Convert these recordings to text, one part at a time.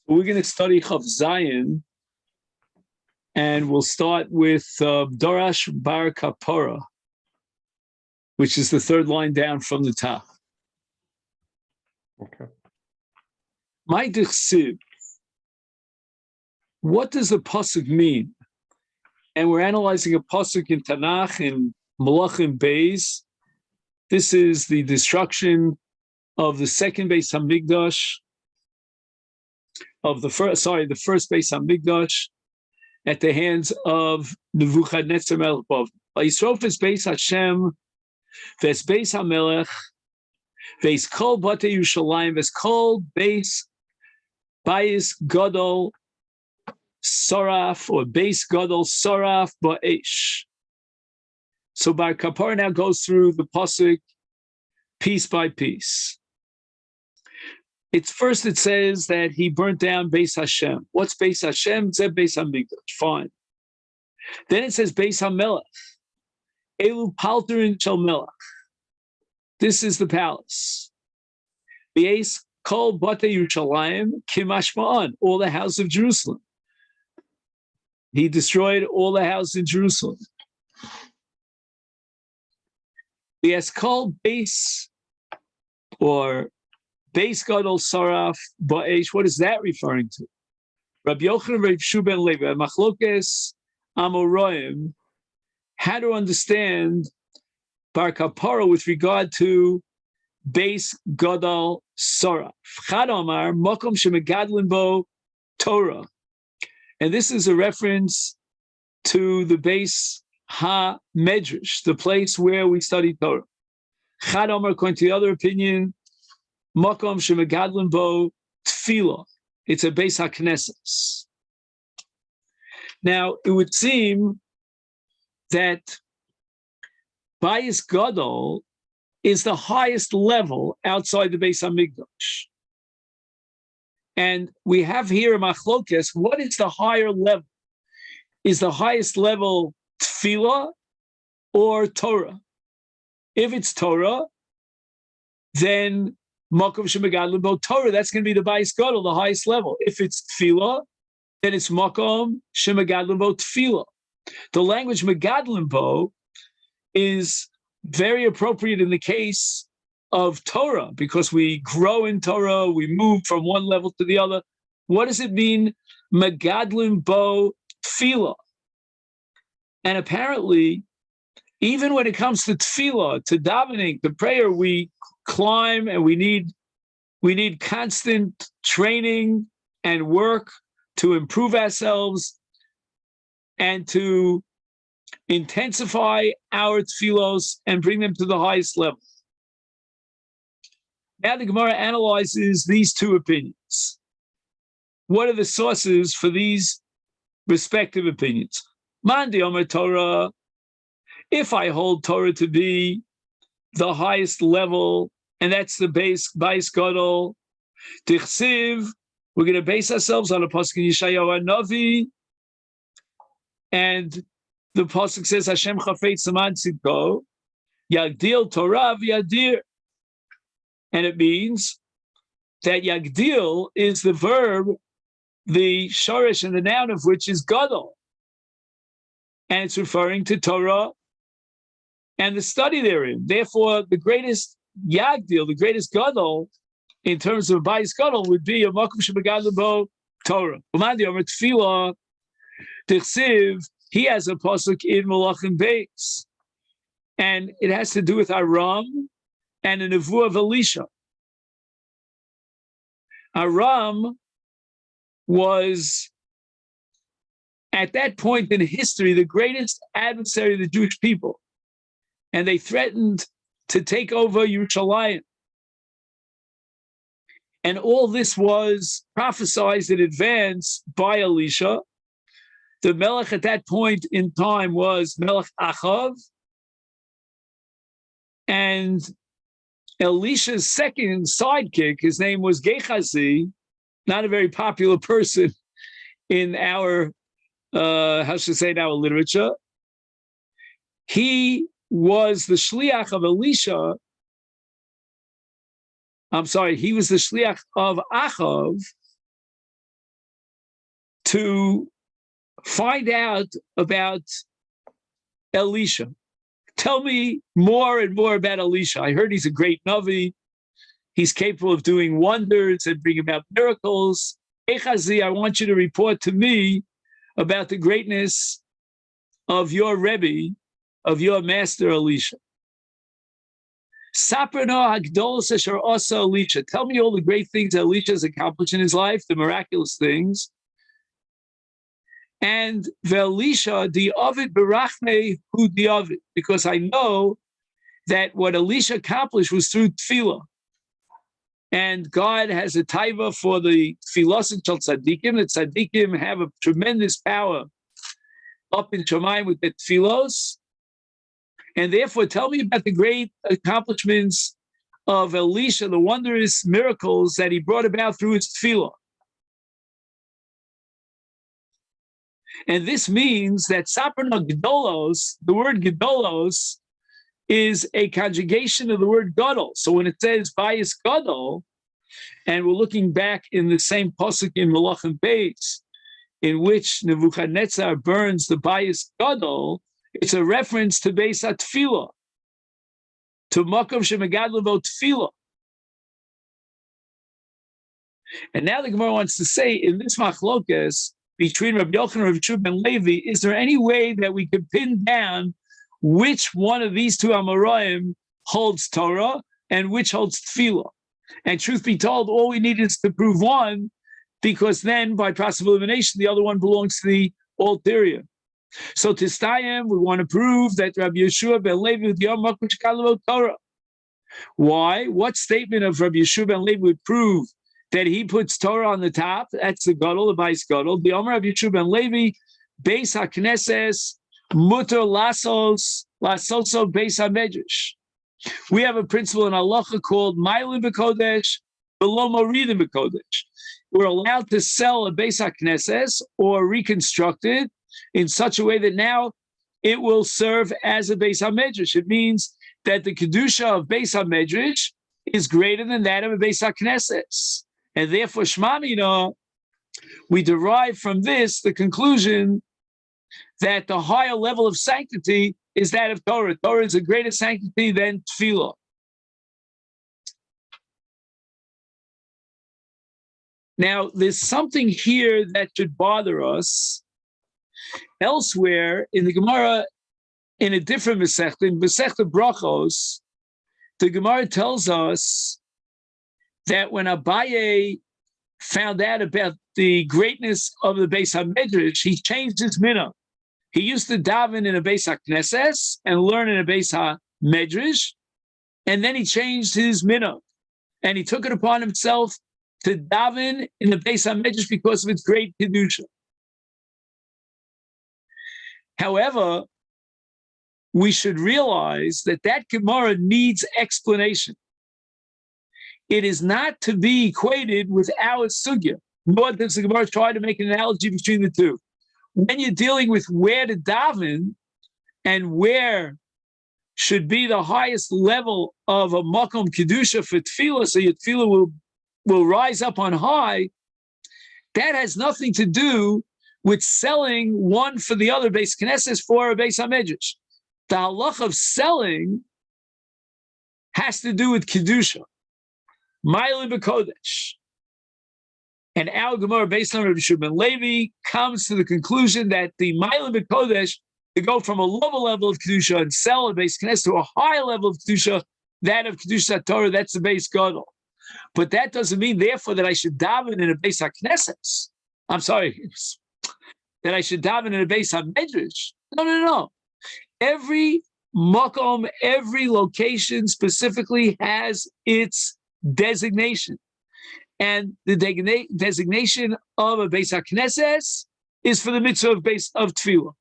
We're going to study Chav Zayin, and we'll start with Dorash Bar Kapora, which is the third line down from the top. Okay. My Dichsiv, what does the pasuk mean? And we're analyzing a pasuk in Tanakh in Malachim Beis. This is the destruction of the second Beis Hamikdash, the first Beis Hamikdash, at the hands of Nebuchadnezzar Melech Bavel. Yisrof es Beis Hashem, ves Beis Hamelech, ves Kol Batei Yerushalayim, ves Kol Beis Bayis Gadol Soraf, or Beis Gadol Soraf Ba'esh. So Bar Kapar now goes through the pasuk piece by piece. It says that he burnt down Beis Hashem. What's Beis Hashem? Zeb Beis Hamikdash. Fine. Then it says Beis Hamelech. Elu Palterin Shel Melech. This is the palace. Beis Kol Batei Yerushalayim Kimashma'an. All the house of Jerusalem. He destroyed all the house in Jerusalem. Beis Kol Beis, or Beis Gadol Saraf Ba'esh. What is that referring to? Rabbi Yochanan, Rabbi Shu ben Levi, Machlokes Amoraim, how to understand Bar Kapara with regard to Beis Gadol Saraf. Chad Omar Makom shemegadlin bo Torah, and this is a reference to the Beis Ha-Medrash, the place where we study Torah. Chad Omar, according to the other opinion, Makom shemegadlin bo Tefillah. It's a Beis HaKnesses. Now, it would seem that Bayis Gadol is the highest level outside the Beis Hamikdash. And we have here a machlokes. What is the higher level? Is the highest level Tefillah or Torah? If it's Torah, then Makom shemegadlin bo Torah, that's going to be the Bayis Gadol, the highest level. If it's Tefillah, then it's Makom shemegadlin bo Tefillah. The language megadlin bo is very appropriate in the case of Torah, because we grow in Torah, we move from one level to the other. What does it mean, megadlin bo Tefillah? And apparently, even when it comes to Tefillah, to davening, to prayer, we climb, and we need constant training and work to improve ourselves and to intensify our tefillos and bring them to the highest level. Now the Gemara analyzes these two opinions. What are the sources for these respective opinions? Mandi Omer Torah, if I hold Torah to be the highest level, and that's the Beis Gadol, Tichsiv, we're going to base ourselves on a pasuk in Yeshayahu Hanavi, and the pasuk says, Hashem chafetz samad tzidko, yagdil Torah v'yadir. And it means that yagdil is the verb, the shorish and the noun of which is gadol. And it's referring to Torah and the study therein. Therefore, the greatest yagdil, the greatest gadol, in terms of Bayis Gadol, would be a makom shemegadlin bo Torah. Umandi Omer Tefillah, Tichsiv, he has a pasuk in Malachim Beis, and it has to do with Aram and a nevuah of Elisha. Aram was, at that point in history, the greatest adversary of the Jewish people, and they threatened to take over Yerushalayim. And all this was prophesied in advance by Elisha. The Melech at that point in time was Melech Achav. And Elisha's second sidekick, his name was Gehazi, not a very popular person in our, in our literature. He was the shliach of Elisha. He was the shliach of Achav to find out about Elisha. Tell me more and more about Elisha. I heard he's a great Navi. He's capable of doing wonders and bringing about miracles. Echazi, I want you to report to me about the greatness of your Rebbe, of your master Elisha. Saprano Hagdolos Asher Asa Elisha. Tell me all the great things that Elisha has accomplished in his life, the miraculous things. And Ve'Elisha di Ovid Berachme Hu di Ovid, because I know that what Elisha accomplished was through tefillah. And God has a taiva for the tefillos and tzaddikim. The tzaddikim have a tremendous power up in Shemayim with the tefillos. And therefore, tell me about the great accomplishments of Elisha, the wondrous miracles that he brought about through his tefillah. And this means that Saprano Gedolos, the word Gedolos, is a conjugation of the word Gadol. So when it says Bayis Gadol, and we're looking back in the same pasuk in Malachim Beis, in which Nebuchadnezzar burns the Bayis Gadol, it's a reference to Beis HaTfilah, to Makom Shemegadlevo Tfilah. And now the Gemara wants to say, in this machlokes between Rabbi Yochanan and Rabbi Shua ben Levi, is there any way that we could pin down which one of these two Amoraim holds Torah and which holds Tefillah? And truth be told, all we need is to prove one, because then by process of elimination, the other one belongs to the ulterior. So to Stayim, we want to prove that Rabbi Yeshua ben Levi would be Torah. Why? What statement of Rabbi Yeshua ben Levi would prove that he puts Torah on the top? That's the Gadol, the Bais Gadol. The Omer Rabbi Yeshua ben Levi, Beis HaKnesses, Mutter Lasos Beis HaMedrash. We have a principle in halacha called Mailim B'Kodesh, Below Moridim B'Kodesh. We're allowed to sell a Beis HaKnesses or reconstruct it in such a way that now it will serve as a Beis HaMedrash. It means that the Kedusha of Beis HaMedrash is greater than that of a Beis HaKnesses. And therefore, Shmamina, we derive from this the conclusion that the higher level of sanctity is that of Torah. Torah is a greater sanctity than Tefillah. Now, there's something here that should bother us. Elsewhere in the Gemara, in a different Masechet, in Masechet Brachos, the Gemara tells us that when Abaye found out about the greatness of the Beis HaMedrash, he changed his minhag. He used to daven in a Beis HaKnesses and learn in a Beis HaMedrash, and then he changed his minhag, and he took it upon himself to daven in the Beis HaMedrash because of its great kedusha. However, we should realize that that Gemara needs explanation. It is not to be equated with our sugya, nor does the Gemara try to make an analogy between the two. When you're dealing with where to daven and where should be the highest level of a makom kedusha for tefillah, so your tefillah will rise up on high, that has nothing to do with selling one for the other Beis Knesses for a Beis HaMedrash. The halach of selling has to do with kedusha, Ma'ila b'Kodesh. And our Gemara, based on Rabbi Shua ben Levi, comes to the conclusion that the Ma'ila b'Kodesh, to go from a lower level of kedusha and sell a Beis Knesses to a higher level of kedusha, that of kedusha Torah, that's the Beis Gadol. But that doesn't mean, therefore, that I should daven in a Beis HaKnesses. I'm sorry, that I should daven in a Beis HaMedrash. No. Every makom, every location specifically has its designation. And the designation of a Beis HaKnesses is for the mitzvah of Tefillah,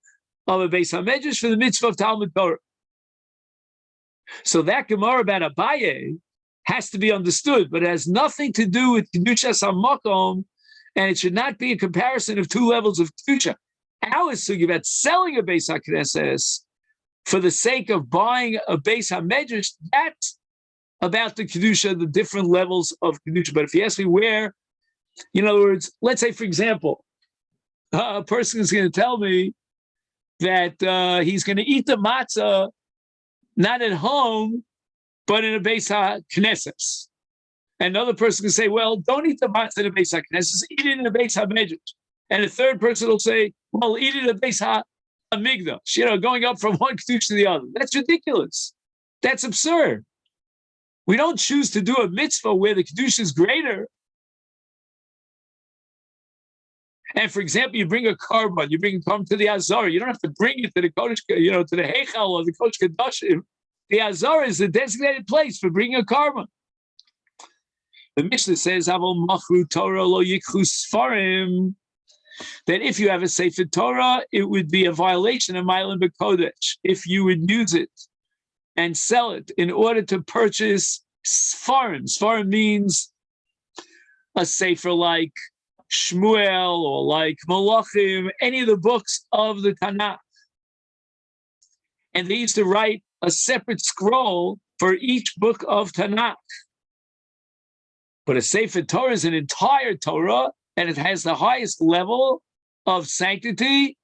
of a Beis HaMedrash for the mitzvah of Talmud Torah. So that Gemara about Abaye has to be understood, but it has nothing to do with Kedushas HaMakom, and it should not be a comparison of two levels of Kedusha. Our sugi about selling a Beis HaKnesses for the sake of buying a Beis HaMedrash, that's about the Kedusha, the different levels of Kedusha. But if you ask me where, in other words, let's say, for example, a person is going to tell me that he's going to eat the matzah not at home, but in a Beis HaKnesses. Another person can say, well, don't eat the matzah in a Beis HaKnesses, eat it in a Beis HaMedrash. And a third person will say, well, eat it in a Beis HaMikdash, going up from one kedusha to the other. That's ridiculous. That's absurd. We don't choose to do a mitzvah where the kedusha is greater. And for example, you bring a carbon, you bring a carbon to the Azar. You don't have to bring it to the Kodesh, to the Heichal or the Kodesh Kedoshim. The Azar is the designated place for bringing a carbon. The Mishnah says, "Avol machru Torah lo yikchu sfarim," that if you have a Sefer Torah, it would be a violation of Ma'alim B'Kodesh if you would use it and sell it in order to purchase sfarim. Sfarim means a Sefer like Shmuel or like Malachim, any of the books of the Tanakh. And they used to write a separate scroll for each book of Tanakh. But a Sefer Torah is an entire Torah, and it has the highest level of sanctity,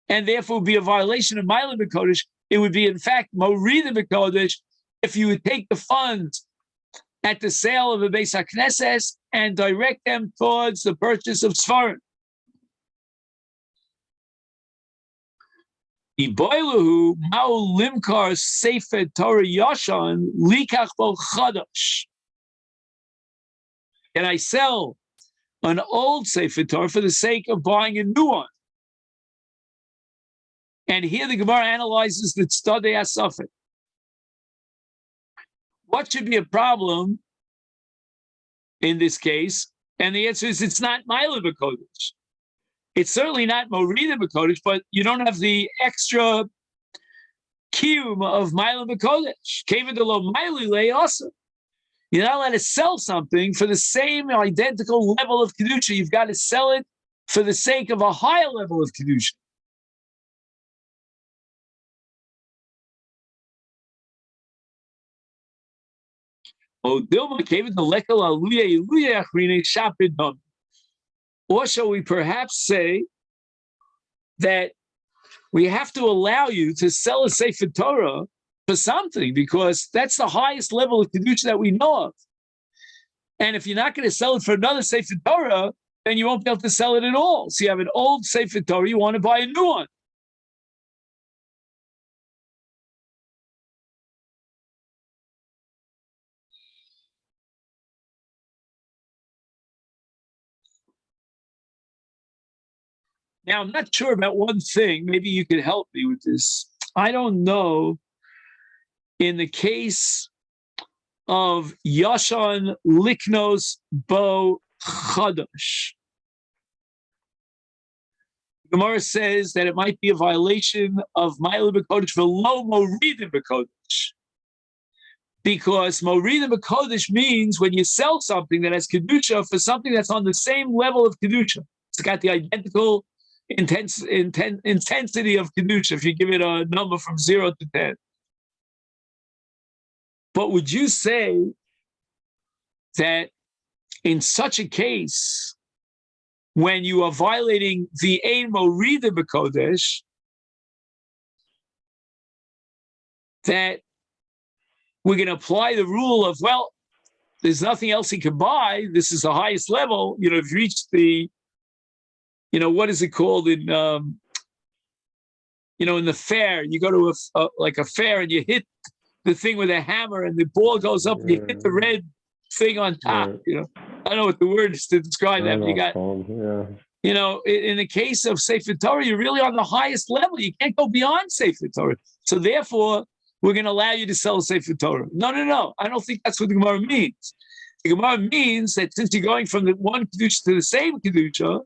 and therefore would be a violation of Ma'alim B'Kodesh. It would be, in fact, Morida B'Kodesh if you would take the funds at the sale of a Beis HaKnesses and direct them towards the purchase of Sfarim. Iboiluhu ma'u limkar Sefer Torah yashan likach bo chadash. And I sell an old Sefer Torah for the sake of buying a new one. And here the Gemara analyzes the Tzadei HaSafek. What should be a problem in this case? And the answer is it's not Ma'alim B'Kodesh. It's certainly not Morida B'Kodesh, but you don't have the extra kiyum of Ma'alim B'Kodesh. Kevin de lo Ma'ali lei also. You're not allowed to sell something for the same identical level of kedusha. You've got to sell it for the sake of a higher level of kedusha. Or shall we perhaps say that we have to allow you to sell a Sefer Torah for something, because that's the highest level of kedusha that we know of. And if you're not going to sell it for another Sefer Torah, then you won't be able to sell it at all. So you have an old Sefer Torah, you want to buy a new one. Now, I'm not sure about one thing. Maybe you could help me with this. I don't know. In the case of Yashan Liknos Bo Chadash, Gemara says that it might be a violation of Ma'alim B'Kodesh v'lo Morida B'Kodesh. Because Morida B'Kodesh means when you sell something that has Kedusha for something that's on the same level of Kedusha. It's got the identical intensity of Kedusha if you give it a number from 0 to 10. But would you say that in such a case, when you are violating the Ein Morida B'Kodesh, that we're going to apply the rule of, well, there's nothing else he can buy. This is the highest level. If you reach the, what is it called in, in the fair, you go to a fair and you hit the thing with a hammer and the ball goes up and you hit the red thing on top. I don't know what the word is to describe that. But you got, in the case of Sefer Torah, you're really on the highest level. You can't go beyond Sefer Torah. So therefore, we're going to allow you to sell a Sefer Torah. No. I don't think that's what the Gemara means. The Gemara means that since you're going from the one Kedusha to the same Kedusha,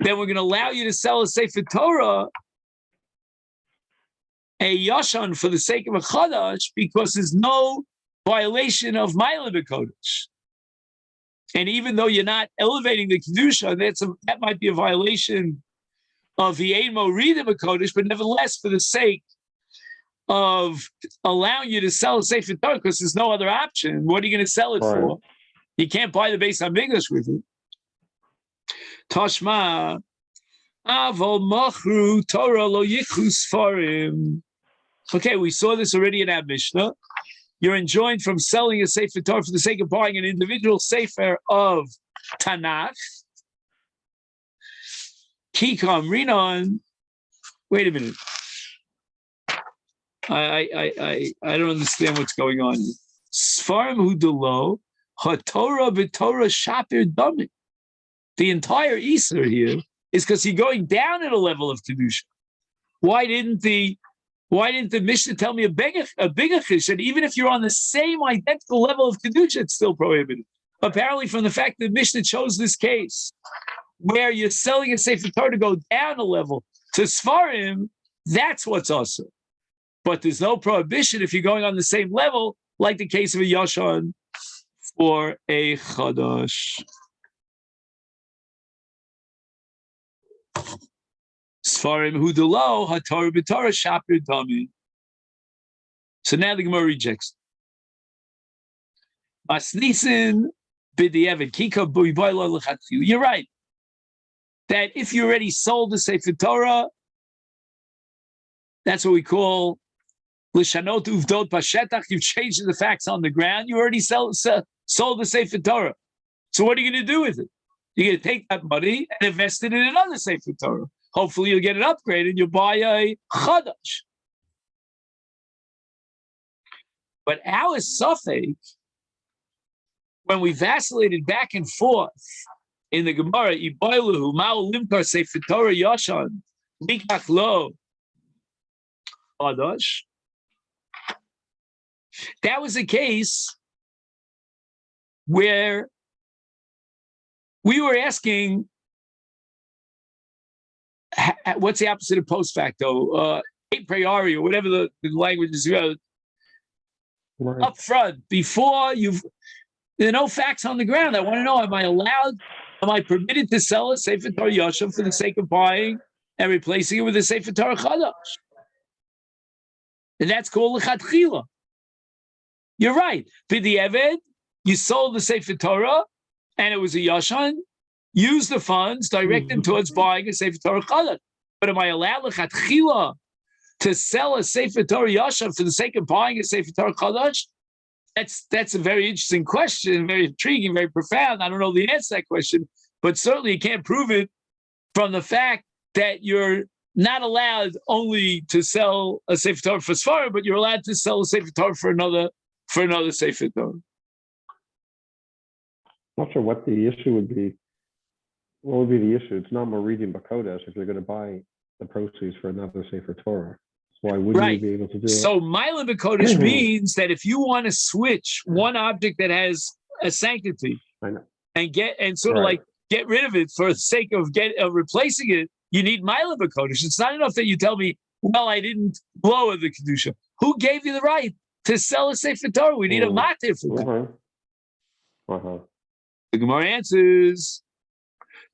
then we're going to allow you to sell a Sefer Torah, a Yashan, for the sake of a Chadash, because there's no violation of Ma'alim B'Kodesh. And even though you're not elevating the Kedusha, that might be a violation of the Ein Morida B'Kodesh, but nevertheless, for the sake of allowing you to sell a Sefer Torah, because there's no other option, what are you going to sell it for? You can't buy the Beis HaMikdash with it. Tashma, Avol machru Torah lo yichu sfarim. Okay, we saw this already in our Mishnah. You're enjoined from selling a Sefer Torah for the sake of buying an individual Sefer of Tanakh. Kikam Rinon. Wait a minute. I don't understand what's going on. Sfarim hudalo haTorah b'Torah shapir dami. The entire Easter here is because you're going down at a level of kedusha. Why didn't the Mishnah tell me a bigger chish? And even if you're on the same identical level of kedusha, it's still prohibited. Apparently, from the fact that Mishnah chose this case where you're selling a Sefer Torah to go down a level to Sfarim, that's what's awesome. But there's no prohibition if you're going on the same level, like the case of a Yashan or a Chadash. Sfarim hudalo haTorah b'Torah shapir dami. So now the Gemara rejects. Masnisin b'di'evet kika b'ybayla l'chatchil. You're right that if you already sold the Sefer Torah, that's what we call l'shanot uvdot b'shetach. You've changed the facts on the ground. You already sold the Sefer Torah. So what are you going to do with it? You're going to take that money and invest it in another Sefer Torah. Hopefully you'll get an upgrade and you'll buy a Chadash. But our suffix, when we vacillated back and forth in the Gemara, Ibailuhu, Ma'u Limkar Sefer Torah Yashan, Likach Lo, Chadash. That was a case where we were asking, what's the opposite of post facto? A priori, or whatever the language is. Right. Up front, before there are no facts on the ground. I want to know: am I permitted to sell a Sefer Torah Yashan for the sake of buying and replacing it with a Sefer Torah Chadash? And that's called l'chatchila. You're right. B'di'eved, you sold the Sefer Torah, and it was a Yashan. Use the funds, direct them towards buying a Sefer Torah Chadash. But am I allowed l'chatchila to sell a Sefer Torah Yashan for the sake of buying a Sefer Torah Chadash? That's a very interesting question, very intriguing, very profound. I don't know the answer to that question, but certainly you can't prove it from the fact that you're not allowed only to sell a Sefer Torah for Sfarah, but you're allowed to sell a Sefer Torah for another Sefer Torah. Not sure what the issue would be. What would be the issue? It's not Meridian Bakodesh if you're going to buy the proceeds for another Sefer Torah. So why wouldn't you be able to do it? So Mila Bakodesh means that if you want to switch one object that has a sanctity and get rid of it for the sake of replacing it, you need Mila Bakodesh. It's not enough that you tell me, well, I didn't lower the Kedusha. Who gave you the right to sell a Sefer Torah? We need a matir for that. The Gemara answers,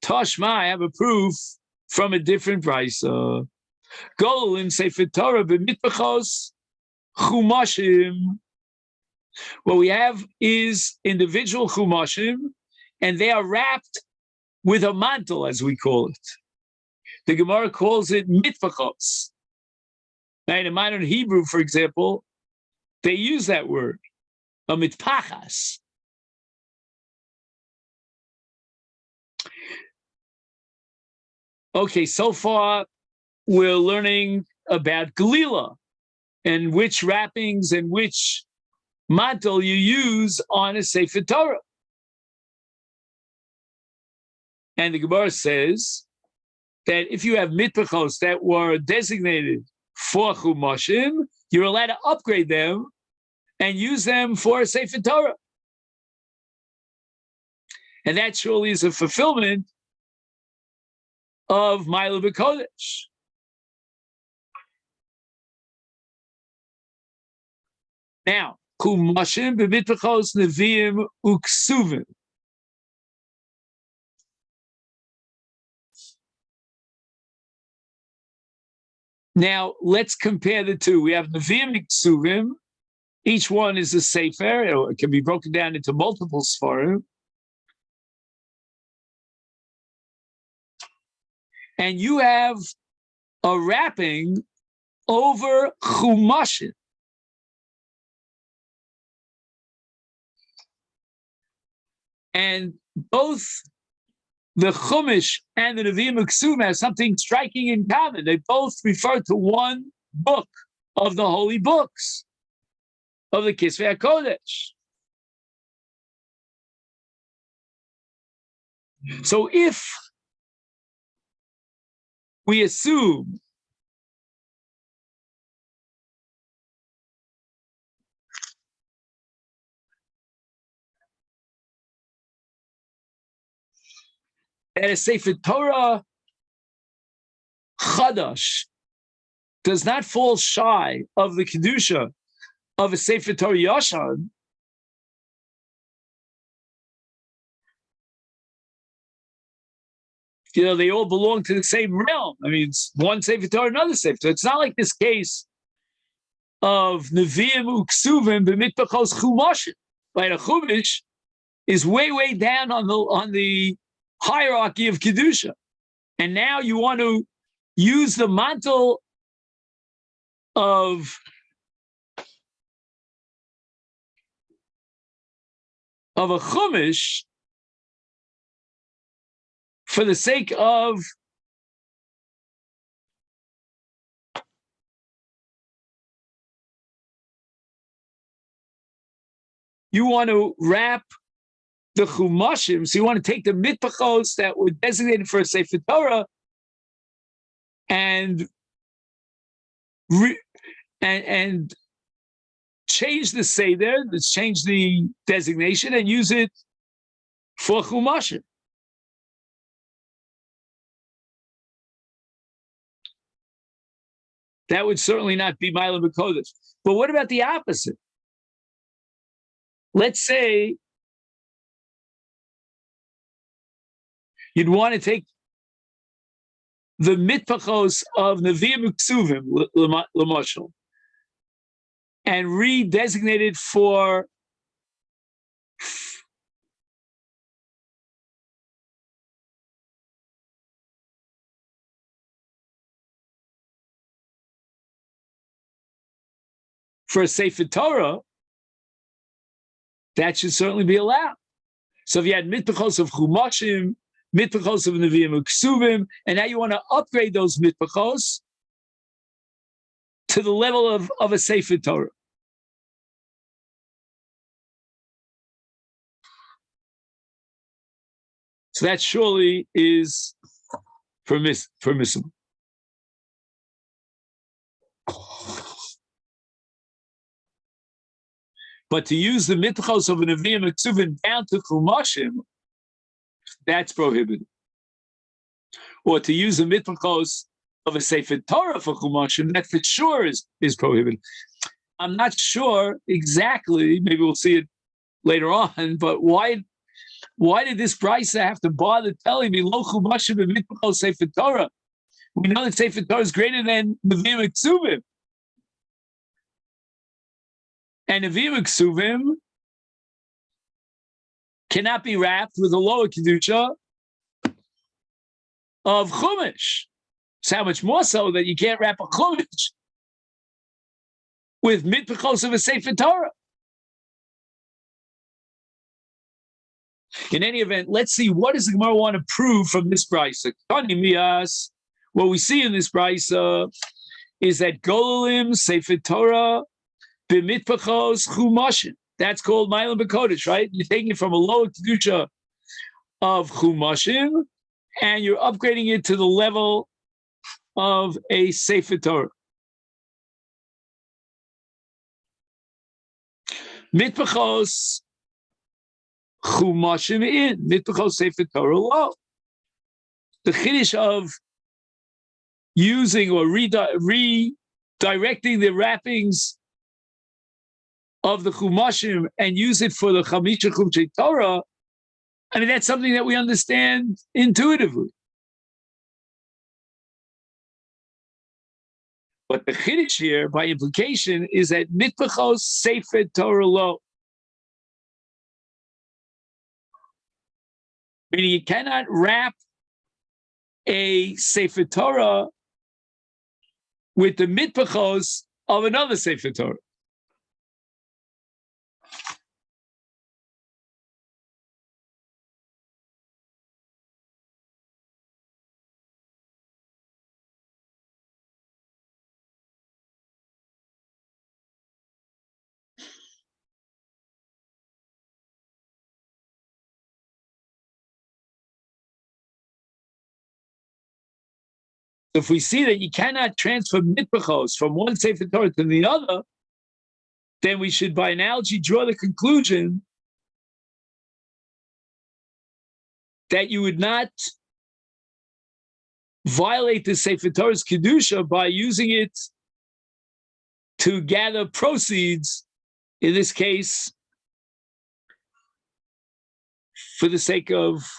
Tashma, I have a proof from a different brisa. Golin Sefer Torah b'mitpachos chumashim. What we have is individual chumashim, and they are wrapped with a mantle, as we call it. The Gemara calls it mitpachos. Now, in modern Hebrew, for example, they use that word, a mitpachas. Okay, so far we're learning about Galila and which wrappings and which mantle you use on a Sefer Torah. And the Gemara says that if you have mitpachos that were designated for chumashim, you're allowed to upgrade them and use them for a Sefer Torah. And that surely is a fulfillment of Mila B'Kodesh. Now, Kumashim b'mitpachos neviim uksuvim. Now, let's compare the two. We have neviim and ksuvim. Each one is a sefer, or it can be broken down into multiple sfarim. and you have a wrapping over chumashim. And both the Chumash and the Nevi'im Uksum have something striking in common. They both refer to one book of the holy books of the Kisvei HaKodesh. So if we assume that a Sefer Torah Chadash does not fall shy of the Kedusha of a Sefer Torah Yashan, they all belong to the same realm. I mean, it's one Sefer Torah, another Sefer Torah. It's not like this case of Nevi'im Uksuvim b'mitpachos Chumashim. Right, a Chumash is way down on the hierarchy of Kedusha. And now you want to use the mantle of a Chumash for the sake of you want to wrap the Chumashim, so you want to take the mitpachos that were designated for a Sefer Torah and change the Seder, let's change the designation and use it for Chumashim. That would certainly not be Ma'ila B'Kodesh. But what about the opposite? Let's say you'd want to take the mitpachos of Nevi'im Uksuvim, l'mashal, and redesignate it for a Sefer Torah. That should certainly be allowed. So if you had mitpachos of Chumashim, mitpachos of Nevi'im Uksuvim, and now you want to upgrade those mitpachos to the level of a Sefer Torah. So that surely is permissible. But to use the mitchos of a Nevi'im Uksuvim down to Chumashim, that's prohibited. Or to use the mitchos of a Sefer Torah for Chumashim, that for sure is prohibited. I'm not sure exactly, maybe we'll see it later on, but why did this Brisa have to bother telling me, Lo Chumashim and mitchos Sefer Torah? We know that Sefer Torah is greater than Nevi'im Uksuvim. And Nevi'im Uksuvim cannot be wrapped with a lower kedusha of Chumash. So how much more so that you can't wrap a Chumash with mitpachos of a Sefer Torah. In any event, let's see, what does the Gemara want to prove from this brisa? What we see in this brisa is that Golalim, Sefer Torah, b'mitpachos Chumashim. That's called Ma'ila B'Kodesh, right? You're taking it from a lower kedusha of Chumashim, and you're upgrading it to the level of a Sefer Torah. Mitpachos Chumashim in, mitpachos Sefer Torah low. The chiddush of using or redirecting the wrappings of the Chumashim and use it for the Chamisha Chumshei Torah, I mean, that's something that we understand intuitively. But the chiddush here, by implication, is that mitpachos Sefer Torah lo. Meaning you cannot wrap a Sefer Torah with the mitpachos of another Sefer Torah. If we see that you cannot transfer mitpachos from one Sefer Torah to the other, then we should, by analogy, draw the conclusion that you would not violate the Sefer Torah's Kedusha by using it to gather proceeds, in this case, for the sake of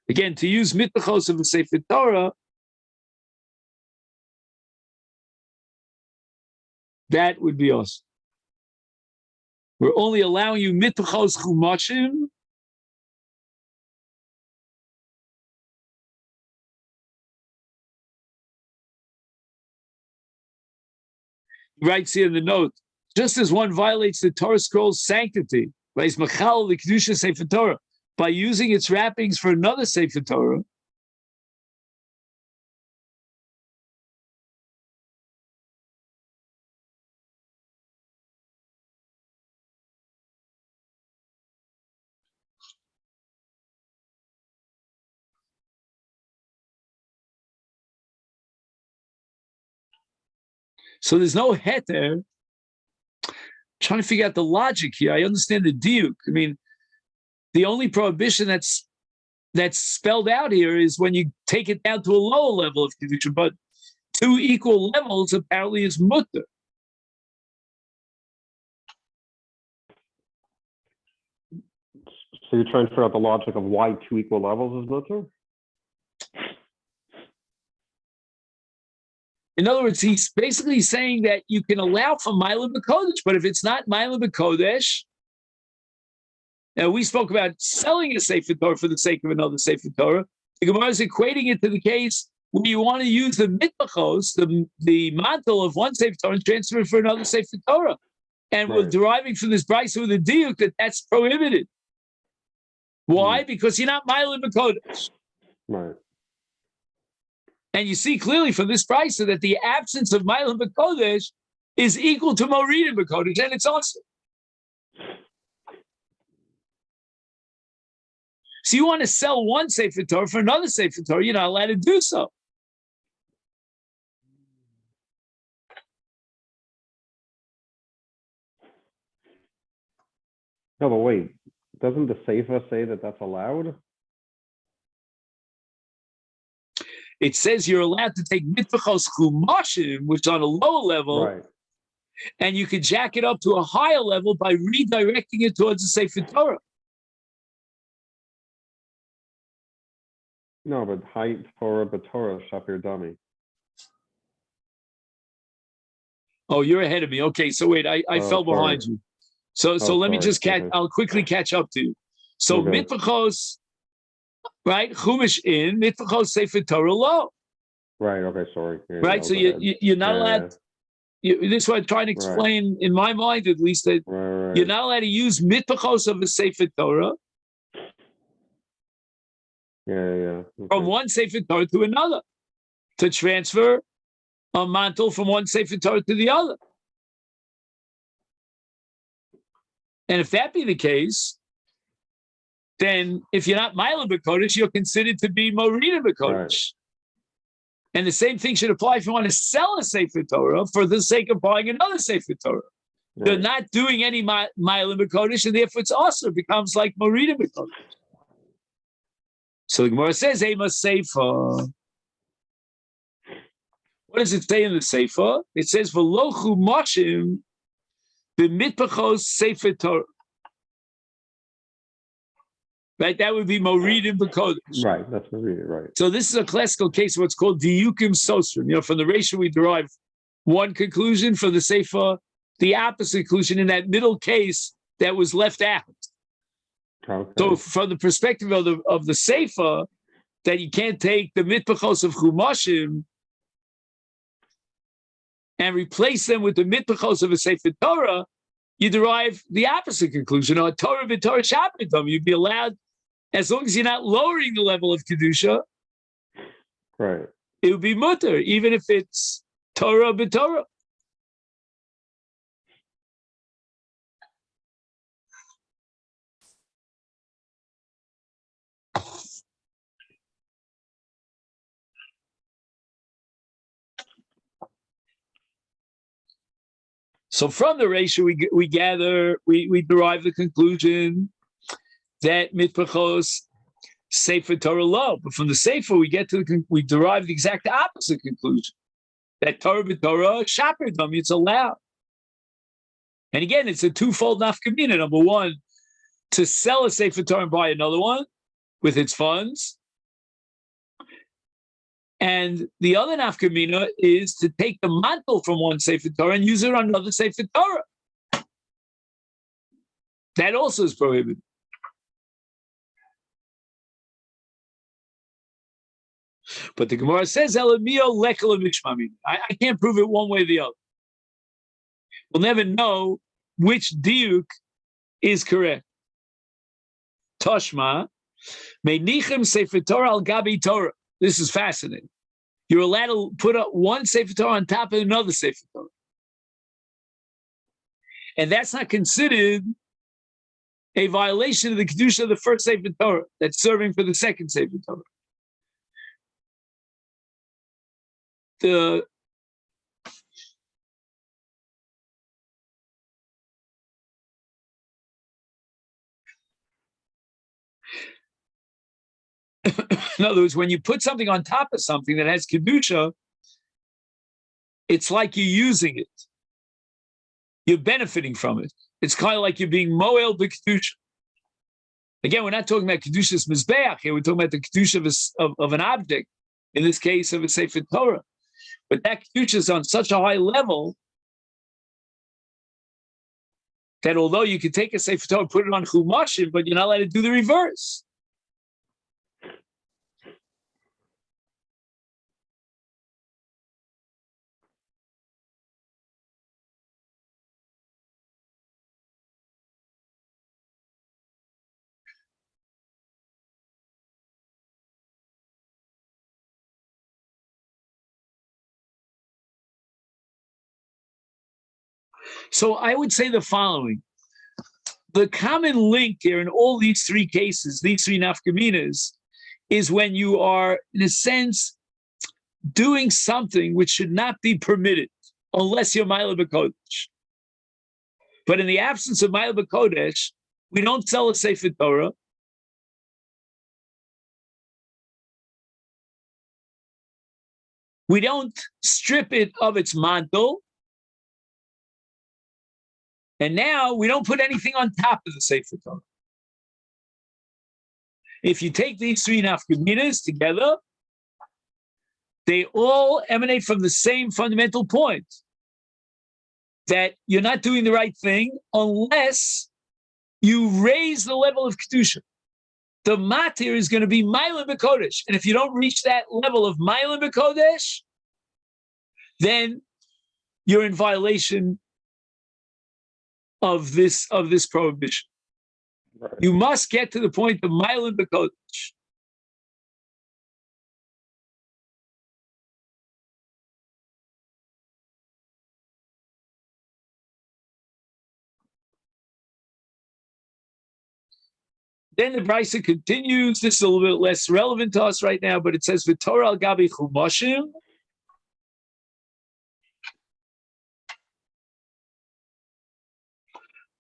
again, to use mitachos of the Sefer Torah, that would be us. We're only allowing you mitachos chumashim writes here in the note, just as one violates the Torah scroll's sanctity, by his machal the kedusha Sefer Torah, by using its wrappings for another Sefer Torah, so there's no heter. Trying to figure out the logic here. I understand the diuk. I mean, the only prohibition that's spelled out here is when you take it down to a lower level of kedusha, but two equal levels apparently is mutter. So you're trying to figure out the logic of why two equal levels is mutter? In other words, he's basically saying that you can allow for Mila B'Kodesh, but if it's not Mila B'Kodesh, now we spoke about selling a Sefer Torah for the sake of another Sefer Torah. The Gemara is equating it to the case where you want to use the mitmachos, the mantle of one Sefer Torah, and transfer it for another Sefer Torah. And we're deriving from this brisa with a diuk that that's prohibited. Why? Because you're not Mila B'Kodesh. Right. And you see clearly from this brisa that the absence of Mila B'Kodesh is equal to Morida B'Kodesh, and it's awesome. So you want to sell one Sefer Torah for another Sefer Torah, you're not allowed to do so. No, but wait, doesn't the Sefer say that that's allowed? It says you're allowed to take mitfachos chumashim, which is on a lower level, Right. and you can jack it up to a higher level by redirecting it towards the Sefer Torah. No, but height Torah, but Torah, Shapir Dummy. Oh, you're ahead of me. Okay, so wait, I fell behind you. So let me just catch. Okay. I'll quickly catch up to you. So mitfachos, right? Chumash in mitfachos Sefer Torah lo. Right. Okay. Sorry. Yeah, right. So you're not allowed. This is what I'm trying to explain in my mind, at least, that you're not allowed to use mitfachos of a Sefer Torah. Yeah. Okay. From one Sefer Torah to another, to transfer a mantle from one Sefer Torah to the other. And if that be the case, then if you're not Mila B'Kodesh, you're considered to be Morida B'Kodesh. Right. And the same thing should apply if you want to sell a Sefer Torah for the sake of buying another Sefer Torah. Right. They're not doing any Mila B'Kodesh, and therefore it's also becomes like Morida B'Kodesh. So the Gemara says, "Hey, Sefer." What does it say in the Sefer? It says, "V'lo chumashim b'mitpachos Sefer Torah." Right, that would be Moridim B'Kodesh. Right, that's Moridim, right. So this is a classical case of what's called diukim sosrim. You know, from the ratio we derive one conclusion, from the Sefer the opposite conclusion in that middle case that was left out. Okay. So from the perspective of the Sefer, that you can't take the mitbachos of Chumashim and replace them with the mitbachos of a Sefer Torah, you derive the opposite conclusion. Or Torah v'Torah Shabbatom, you'd be allowed, as long as you're not lowering the level of Kedusha, Right. it would be mutter, even if it's Torah b'Torah. So from the ratio, we derive the conclusion that mitpachos Sefer Torah low. But from the Sefer, we derive the exact opposite conclusion, that Torah b'Torah shaperdom, it's allowed. And again, it's a twofold nafkamina. Number one, to sell a Sefer Torah and buy another one with its funds. And the other nafkamina is to take the mantle from one Sefer Torah and use it on another Sefer Torah. That also is prohibited. But the Gemara says, "Elamio lekala mishmamim." I can't prove it one way or the other. We'll never know which diuk is correct. Toshma, meinichem Sefer Torah al gabi Torah. This is fascinating. You're allowed to put up one Sefer Torah on top of another Sefer Torah. And that's not considered a violation of the Kedusha of the first Sefer Torah that's serving for the second Sefer Torah. In other words, when you put something on top of something that has Kedusha, it's like you're using it. You're benefiting from it. It's kind of like you're being moel b'Kedusha. Again, we're not talking about Kedusha's Mizbeach here. We're talking about the Kedusha of an object, in this case of a Sefer Torah. But that Kedusha is on such a high level that although you could take a Sefer Torah and put it on Chumashim, but you're not allowed to do the reverse. So I would say the following. The common link here in all these three cases, these three nafkaminas, is when you are, in a sense, doing something which should not be permitted unless you're Ma'ila B'Kodesh. But in the absence of Ma'ila B'Kodesh, we don't sell a Sefer Torah. We don't strip it of its mantle. And now we don't put anything on top of the Sefer Torah. If you take these three nafkaminas together, they all emanate from the same fundamental point, that you're not doing the right thing unless you raise the level of Kedusha. The matir is going to be Ma'ila B'Kodesh. And if you don't reach that level of Ma'ila B'Kodesh, then you're in violation of this prohibition. Right. You must get to the point of Ma'ila B'Kodesh. Then the Brisa continues. This is a little bit less relevant to us right now, but it says V'Torah al gabi chumashim.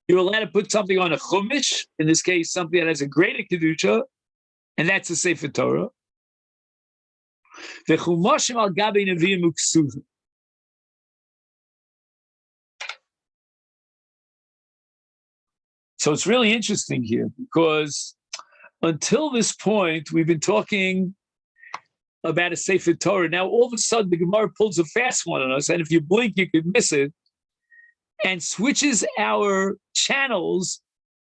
You're allowed to put something on a chumash, in this case, something that has a greater kedusha, and that's a Sefer Torah. The chumashim al gabi neviim uksuvim. So it's really interesting here, because until this point, we've been talking about a Sefer Torah. Now, all of a sudden, the Gemara pulls a fast one on us, and if you blink, you could miss it, and switches our channels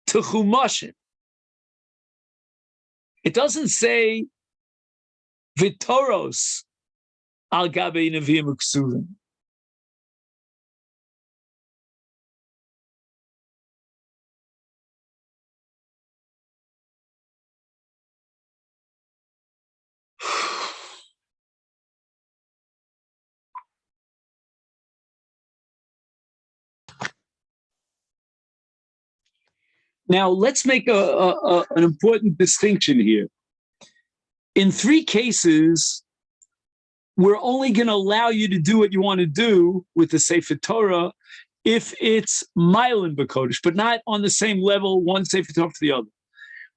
to Chumashim. It doesn't say Vitoros al gabe neviim uksuvim. Now, let's make an important distinction here. In 3 cases, we're only going to allow you to do what you want to do with the Sefer Torah if it's Mylin B'Kodesh, but not on the same level, one Sefer Torah for the other.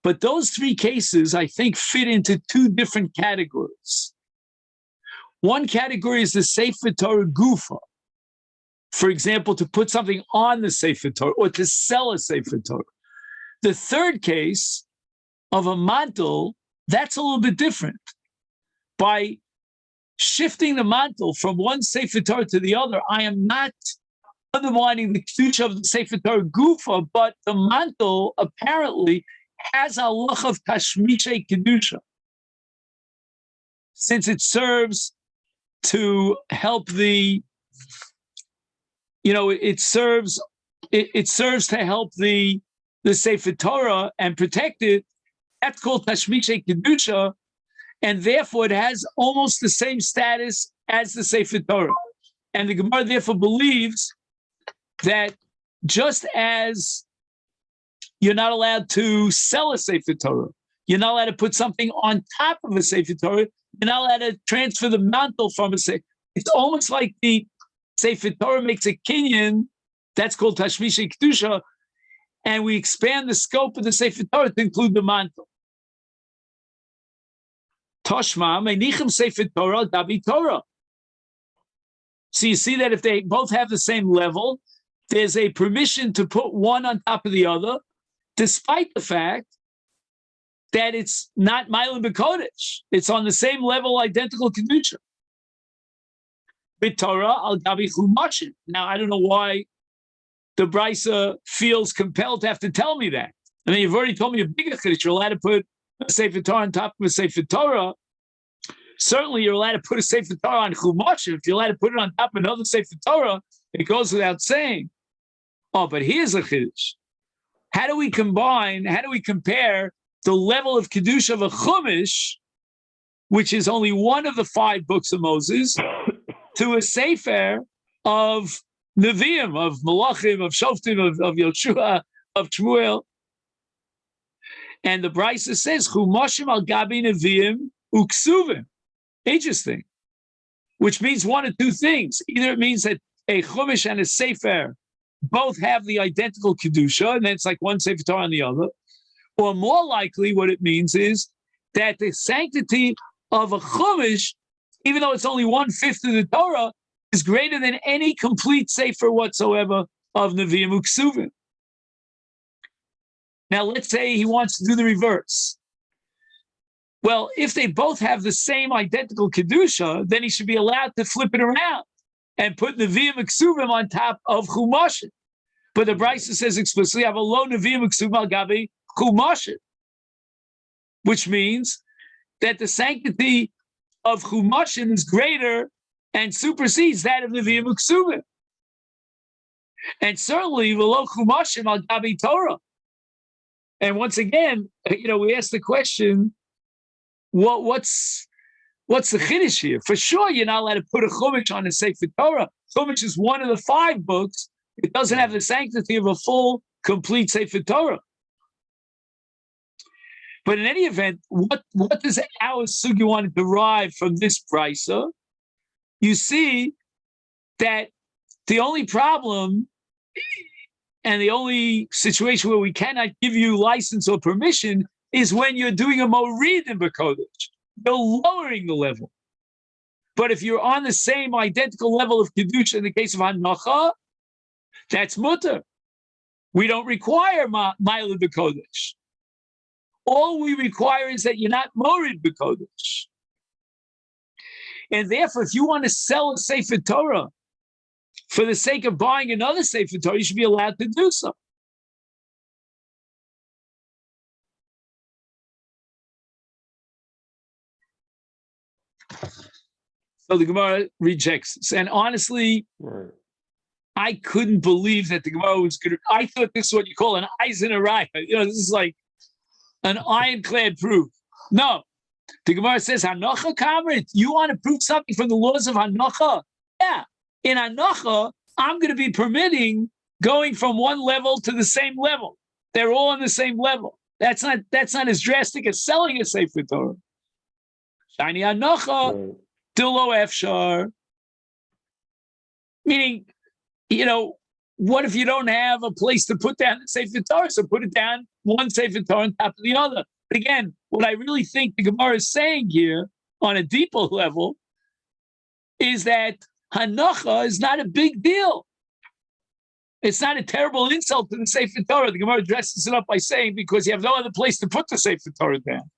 But those 3 cases, I think, fit into 2 different categories. One category is the Sefer Torah Gufa. For example, to put something on the Sefer Torah or to sell a Sefer Torah. The third case of a mantle, that's a little bit different. By shifting the mantle from one Sefer Torah to the other, I am not undermining the kedusha of the Sefer Torah Gufa, but the mantle apparently has a halach of tashmishe kedusha, since it serves to help the, it serves to help the Sefer Torah and protect it. That's called tashmishe kedusha, and therefore it has almost the same status as the Sefer Torah. And the Gemara therefore believes that just as you're not allowed to sell a Sefer Torah, you're not allowed to put something on top of a Sefer Torah, you're not allowed to transfer the mantle from a Sefer. It's almost like the Sefer Torah makes a kinyan, that's called tashmishe kedusha, and we expand the scope of the Sefer Torah to include the mantle. Toshma menichem Sefer Torah dabi Torah. So you see that if they both have the same level, there's a permission to put one on top of the other, despite the fact that it's not Mylin B'Kodesh. It's on the same level, identical kedusha. B'Torah al gabi chumashim. Now, I don't know why the Brisa feels compelled to have to tell me that. I mean, you've already told me a bigger chiddush. You're allowed to put a Sefer Torah on top of a Sefer Torah. Certainly, you're allowed to put a Sefer Torah on chumashim. If you're allowed to put it on top of another Sefer Torah, it goes without saying. Oh, but here's a chiddush. How do we compare the level of kedusha of a chumash, which is only one of the 5 books of Moses, to a sefer of Nevi'im, of Malachim, of Shoftim, of Yoshua, of Shmuel? And the Brisa says, Chumashim al gabi Nevi'im uksuvim. Interesting. Which means one of 2 things. Either it means that a chumash and a sefer both have the identical kedusha, and then it's like one Sefer Torah on the other. Or more likely, what it means is that the sanctity of a chumash, even though it's only 1/5 of the Torah, is greater than any complete sefer whatsoever of Nevi'im Uksuvim. Now, let's say he wants to do the reverse. Well, if they both have the same identical kedusha, then he should be allowed to flip it around and put Nevi'im Uksuvim on top of Chumashim. But the Brisa says explicitly, "Have a low Nevi'im Uksuvim al gabi Chumashim," which means that the sanctity of Chumashim is greater and supersedes that of Nevi'im Uksuvim. And certainly, below Chumashim al gabi Torah. And once again, we ask the question, what's the chiddush here? For sure, you're not allowed to put a chumash on a Sefer Torah. Chumash is one of the 5 books. It doesn't have the sanctity of a full, complete Sefer Torah. But in any event, what does our sugi want to derive from this brisa? You see that the only problem and the only situation where we cannot give you license or permission is when you're doing a morid in B'Kodesh. You're lowering the level. But if you're on the same identical level of kedusha in the case of hanacha, that's mutter. We don't require ma'ila B'Kodesh. All we require is that you're not morid B'Kodesh. And therefore, if you want to sell a Sefer Torah for the sake of buying another Sefer Torah, you should be allowed to do so. So the Gemara rejects this. And honestly, Right. I couldn't believe that the Gemara was good. I thought this is what you call an eisen araya. This is like an ironclad proof. No. The Gemara says, Hanocha Kamrit, you want to prove something from the laws of Hanocha? Yeah. In Hanocha, I'm going to be permitting going from one level to the same level. They're all on the same level. That's not as drastic as selling a Sefer Torah. Shiny Hanocha, Dilo Efshar. Meaning, what if you don't have a place to put down the Sefer Torah? So put it down, one Sefer Torah on top of the other. But again, what I really think the Gemara is saying here on a deeper level is that Hanocha is not a big deal. It's not a terrible insult to the Sefer Torah. The Gemara dresses it up by saying, because you have no other place to put the Sefer Torah down.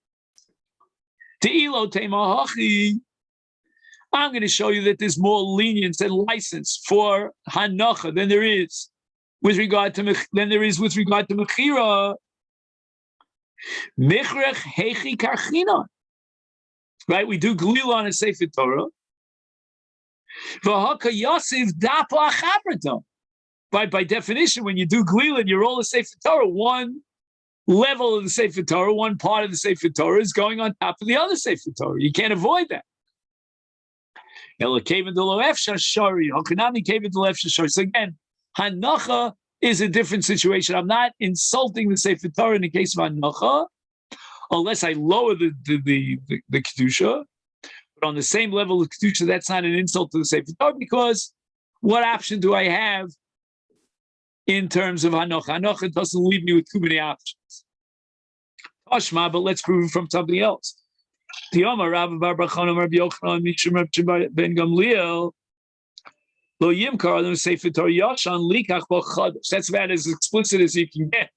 Te'ilo te'mahachi. I'm going to show you that there's more lenience and license for Hanocha than there is with regard to Mechira. Michrech hechi karchina. Right? We do glila on a Sefer Torah. V'haka yasiv dapa achabrata. By definition, when you do glila, you roll a Sefer Torah, one level of the Sefer Torah, one part of the Sefer Torah is going on top of the other Sefer Torah. You can't avoid that. So again, Hanocha is a different situation. I'm not insulting the Sefer Torah in the case of Hanocha, unless I lower the Kedusha. But on the same level of Kedusha, that's not an insult to the Sefer Torah, because what option do I have in terms of Hanocha? Hanocha doesn't leave me with too many options. Tashma, but let's prove it from something else. That's about as explicit as you can get.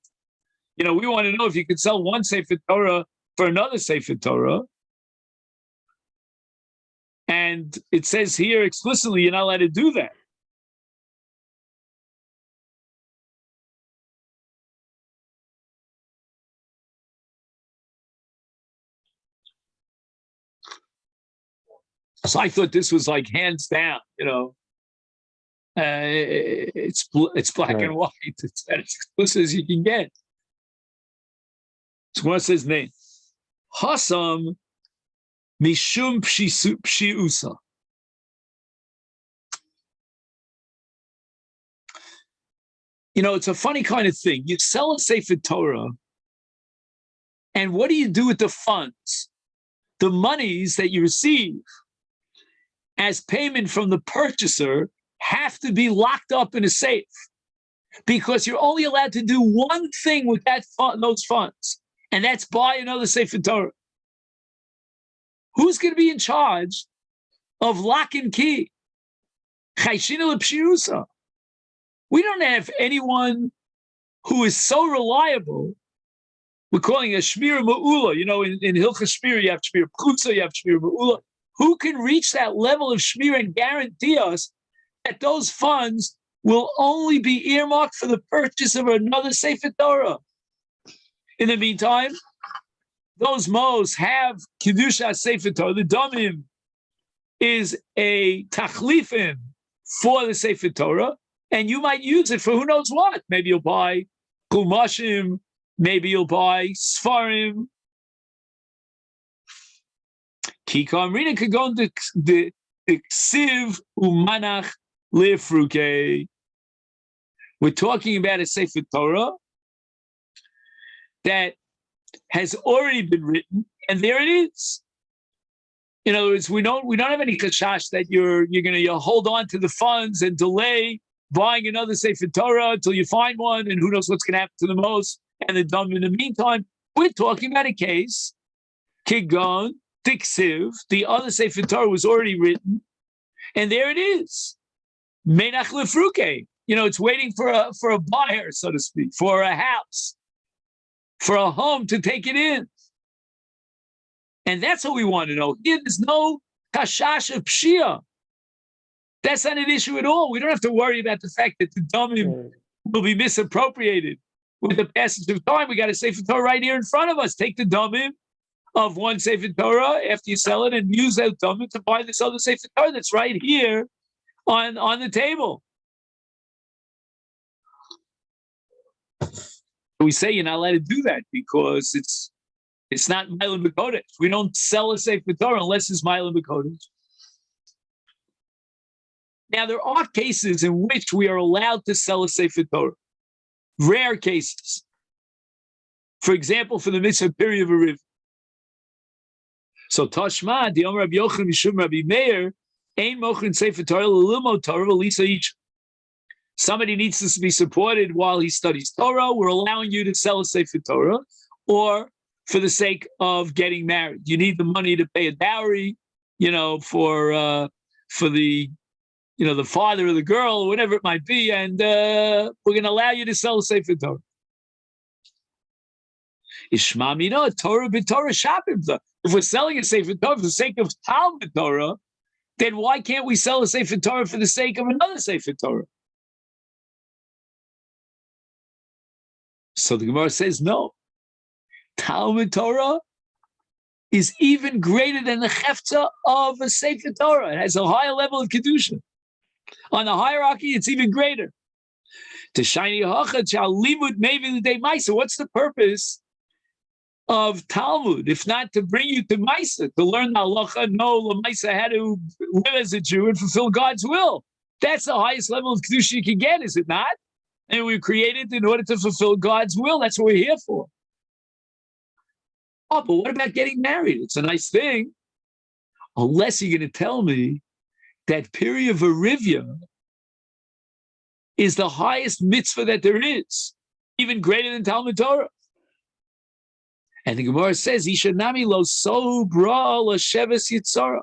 We want to know if you could sell one Sefer Torah for another Sefer Torah. And it says here explicitly you're not allowed to do that. So I thought this was like hands down, it's black and white. It's as explicit as you can get. So what says name? Hasam mishum pshiusa. It's a funny kind of thing. You sell a Sefer Torah, and what do you do with the funds? The monies that you receive as payment from the purchaser have to be locked up in a safe, because you're only allowed to do one thing with those funds, and that's buy another Sefer Torah. Who's going to be in charge of lock and key? We don't have anyone who is so reliable. We're calling a Shmir Ma'ula. In Hilchas Shmir, you have Shmir Pchutza, you have Shmir Ma'ula. Who can reach that level of Shmir and guarantee us that those funds will only be earmarked for the purchase of another Sefer Torah? In the meantime, those Mos have Kedusha Sefer Torah. The Domim is a Tachlifin for the Sefer Torah, and you might use it for who knows what. Maybe you'll buy Kumashim, maybe you'll buy Sfarim. Kika Amrina could go into the Ksiv Umanach Lefruke. We're talking about a Sefer Torah that has already been written, and there it is. In other words, we don't have any kashash that you're going to hold on to the funds and delay buying another Sefer Torah until you find one, and who knows what's going to happen to the most and the dumb. In the meantime, we're talking about a case, Kigon, Tiksiv, the other Sefer Torah was already written, and there it is. Menach lefruke. It's waiting for a buyer, so to speak, for a house, for a home to take it in. And that's what we want to know. Here, there's no kashash of pshia. That's not an issue at all. We don't have to worry about the fact that the domim will be misappropriated. With the passage of time, we got a Sefer Torah right here in front of us. Take the domim, of one Sefer Torah after you sell it and use that tumah to buy this other Sefer Torah that's right here on the table. We say you're not allowed to do that because it's not Ma'ilin B'Kodesh. We don't sell a Sefer Torah unless it's Ma'ilin B'Kodesh. Now, there are cases in which we are allowed to sell a Sefer Torah. Rare cases. For example, for the mitzvah period of a riv. So Tashma, the Omer Rabbi Yochanan Mishum Rabbi Meir, Ein Mochrin Sefer Torah L'Limo Torah V'Lisa Icha. Somebody needs to be supported while he studies Torah. We're allowing you to sell a Sefer Torah, or for the sake of getting married. You need the money to pay a dowry, for the the father of the girl, or whatever it might be, and we're going to allow you to sell a Sefer Torah. Ishma mina Torah b'Torah shapim. If we're selling a Sefer Torah for the sake of Talmud Torah, then why can't we sell a Sefer Torah for the sake of another Sefer Torah? So the Gemara says, no. Talmud Torah is even greater than the chefta of a Sefer Torah. It has a higher level of Kedusha. On the hierarchy, it's even greater. What's the purpose of Talmud, if not to bring you to Maisa, to learn the halacha, know Maisa how to live as a Jew and fulfill God's will? That's the highest level of Kedusha you can get, is it not? And we were created in order to fulfill God's will. That's what we're here for. Oh, but what about getting married? It's a nice thing. Unless you're going to tell me that period of Arivia is the highest mitzvah that there is, even greater than Talmud Torah. And the Gemara says, Ishanami lo so bra la sheves yitzara.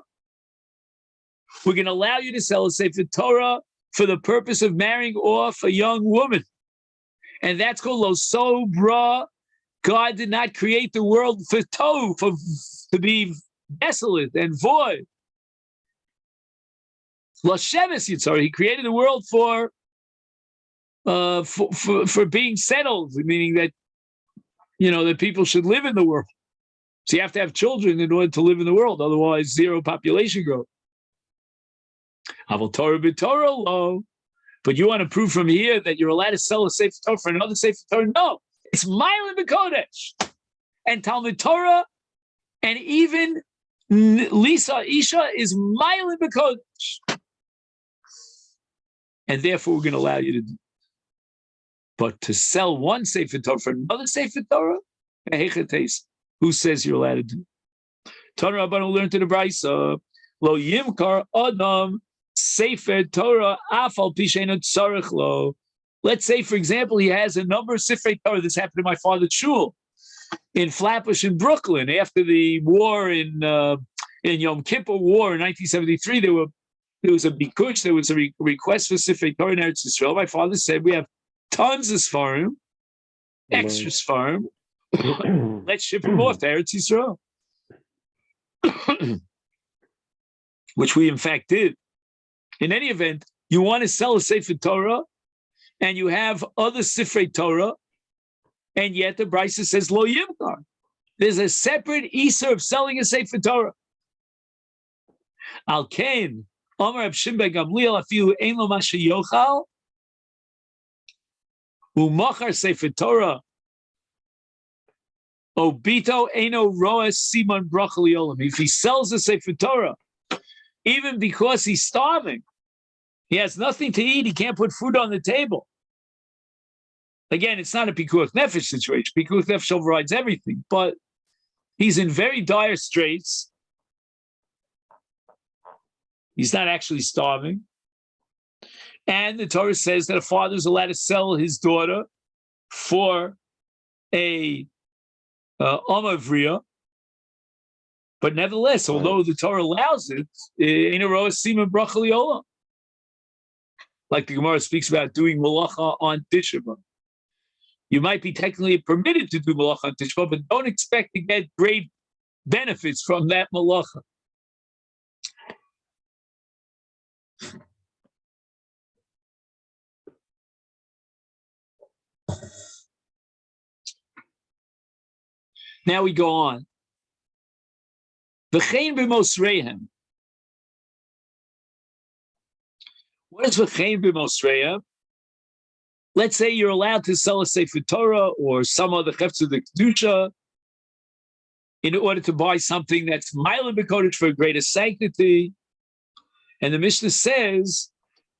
We're going to allow you to sell a Sefer Torah for the purpose of marrying off a young woman. And that's called lo so bra. God did not create the world for tov, to be desolate and void. La sheves yitzara. He created the world for being settled, meaning that that people should live in the world. So you have to have children in order to live in the world, otherwise zero population growth. Aval Torah b'Torah lo. But you want to prove from here that you're allowed to sell a Sefer Torah for another Sefer Torah? No, it's Ma'ilin B'Kodesh. And Talmud Torah, and even Lisa Isha is Ma'ilin B'Kodesh. And therefore we're going to allow you to do. But to sell one Sefer Torah for another Sefer Torah, who says you're allowed to do? Torah Rabbanu learned to the Brisa, Lo Yimkar Adam Sefer Torah Afal Pisheinu Tzarech Lo. Let's say, for example, he has a number of Sefer Torah. This happened to my father's shul in Flatbush in Brooklyn after the war in Yom Kippur War in 1973. There was a bikush. There was a request for Sefer Torah in Eretz Yisrael. My father said, we have tons of Sfarim, extra Sfarim. Let's ship them off to Eretz Yisrael. Which we in fact did. In any event, you want to sell a Sefer Torah, and you have other Sifrei Torah, and yet the Brisa says Lo Yimkar. There's a separate Isser of selling a Sefer Torah. Al Kain, Omer Reb Shimon ben Gamliel, afilu ein lo mashe yochal, u'machar Sefer Torah, obito eino roes simon bracha liolam. If he sells a Sefer Torah, even because he's starving, he has nothing to eat, he can't put food on the table. Again, it's not a pikuach nefesh situation. Pikuach nefesh overrides everything, but he's in very dire straits. He's not actually starving. And the Torah says that a father is allowed to sell his daughter for a amavriya. But nevertheless, although the Torah allows it, in a row of siman bracha liolam, like the Gemara speaks about doing malacha on Tisha B'Av. You might be technically permitted to do malacha on Tisha B'Av, but don't expect to get great benefits from that malacha. Now we go on. V'chein b'mosreihem. What is v'chein b'mosreihem? Let's say you're allowed to sell a Sefer Torah or some other Chefetz the Kedusha in order to buy something that's Ma'ila B'Kodesh for greater sanctity. And the Mishnah says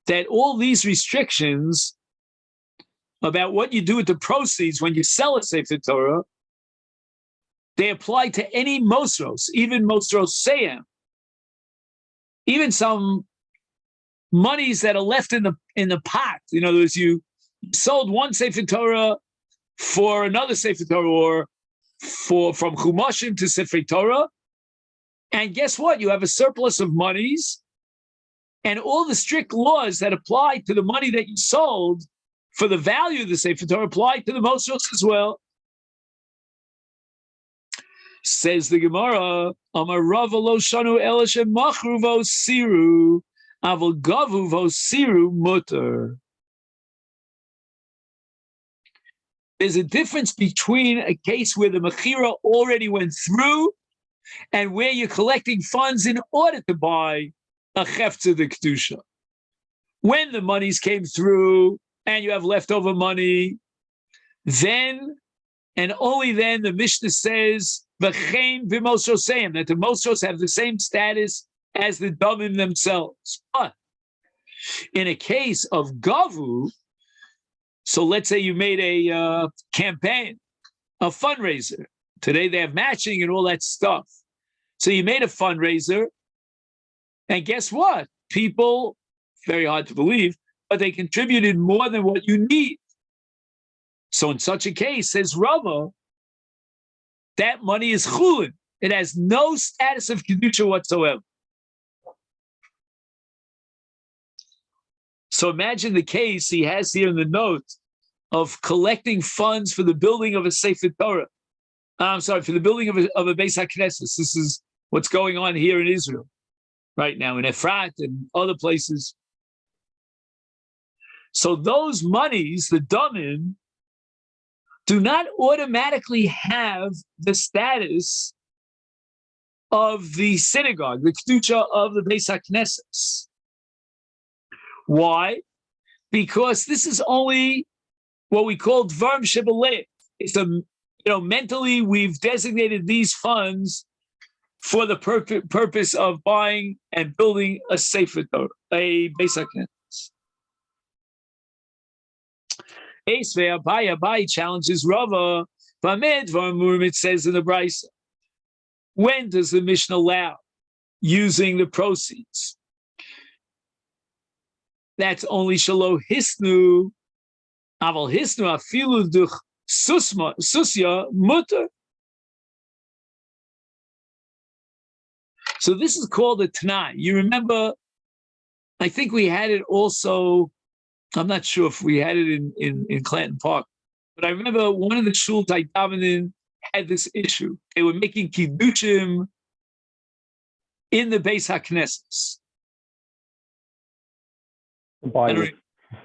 that all these restrictions about what you do with the proceeds when you sell a Sefer Torah, they apply to any Mosros, even Mosros Seyam, even some monies that are left in the pot. In other words, you sold one Sefer Torah for another Sefer Torah, or from Chumashim to Sefer Torah, and guess what? You have a surplus of monies, and all the strict laws that apply to the money that you sold for the value of the Sefer Torah apply to the Mosros as well. Says the Gemara, Amar Rava lo shanu ela shemachru v'osiru, aval gavu v'osiru muter. There's a difference between a case where the mechira already went through and where you're collecting funds in order to buy a Chefetz the Kedusha. When the monies came through and you have leftover money, then and only then the Mishnah says v'chein v'mosroseim, that the Mosros have the same status as the Damim themselves. But in a case of Gavu, so let's say you made a campaign, a fundraiser. Today they have matching and all that stuff. So you made a fundraiser, and guess what? People, very hard to believe, but they contributed more than what you need. So in such a case, says Rava, that money is chulin. It has no status of kedusha whatsoever. So imagine the case he has here in the note of collecting funds for the building of a Sefer Torah. I'm sorry, for the building of a Beis HaKnesses. This is what's going on here in Israel right now, in Efrat and other places. So those monies, the Damim, do not automatically have the status of the synagogue, the kedusha of the Beis HaKnesses. Why? Because this is only what we call dvarim shebalev. It's mentally we've designated these funds for the purpose of buying and building a Sefer Torah, a Beis HaKnesses. Esvei Abai challenges Rava. It says in the Brisa, when does the Mishnah allow using the proceeds? That's only shalo hisnu, aval hisnu afilu duch susya mutter. So this is called a Tanai. You remember, I think we had it also, I'm not sure if we had it in Clanton Park, but I remember one of the shuls I davened in had this issue. They were making kiddushim in the Beis HaKnesses.